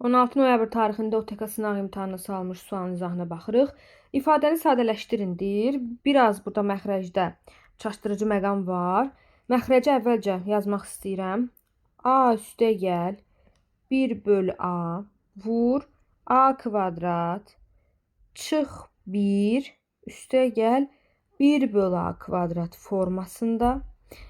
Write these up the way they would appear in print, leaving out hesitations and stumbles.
16 noyabr tarixində OTK sınaq imtahanına salmış sualın izahına baxırıq. İfadəni sadələşdirindir. Biraz burada məxrəcdə çaşdırıcı məqam var. Məxrəci əvvəlcə yazmaq istəyirəm. A üstə gəl 1 bölü A vur A kvadrat çıx 1 üstə gəl 1 bölü A kvadrat formasında.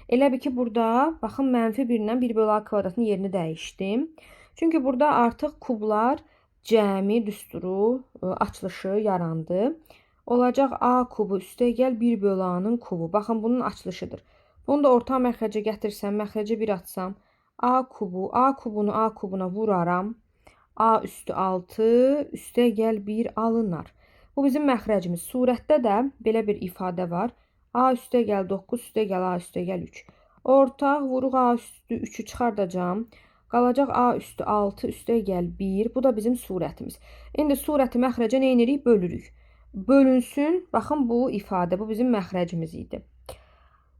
Elə bir ki, burada baxın mənfi 1 ilə 1 bölü A kvadratın yerini dəyişdim. Çünki burada artıq kublar cəmi düsturu, açılışı yarandı. Olacaq A kubu üstə gəl 1 bölü A-nın kubu. Baxın, bunun açılışıdır. Bunu da orta məxrəcə gətirsəm, məxrəcə 1 atsam, A kubu, A kubunu A kubuna vuraram. A üstü 6 üstə gəl 1 alınar. Bu bizim məxrəcimiz. Surətdə də belə bir ifadə var. A üstə gəl 9 üstə gəl A üstə gəl 3. Ortaq vuruq A üstü 3'ü çıxardacağım. Qalacaq A üstü 6 üstə gəl 1. Bu da bizim surətimiz. İndi surəti məxrəcə nə edirik? Bölürük. Bölünsün. Baxın, bu ifadə, bu bizim məxrəcimiz idi.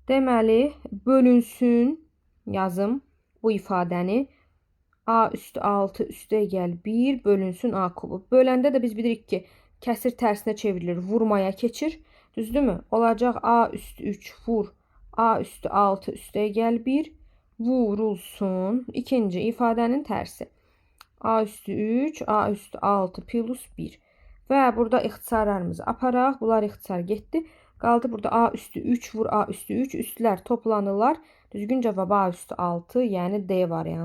Deməli, bölünsün yazım bu ifadəni. A üstü 6 üstə gəl 1 bölünsün A kubu. Böləndə də biz bilirik ki, kəsir tərsinə çevrilir, vurmaya keçir. Düzdürmü? Olacaq A üstü 3 vur A üstü 6 üstə gəl 1 vurulsun. İkinci ifadənin tərsi. A üstü 3 A üstü 6 plus 1. Və burada ixtisarlarımızı aparaq. Bunlar ixtisar getdi. Qaldı burada A üstü 3 vur A üstü 3 üstlər toplanırlar. Düzgün cavab A üstü 6, yəni D variantı.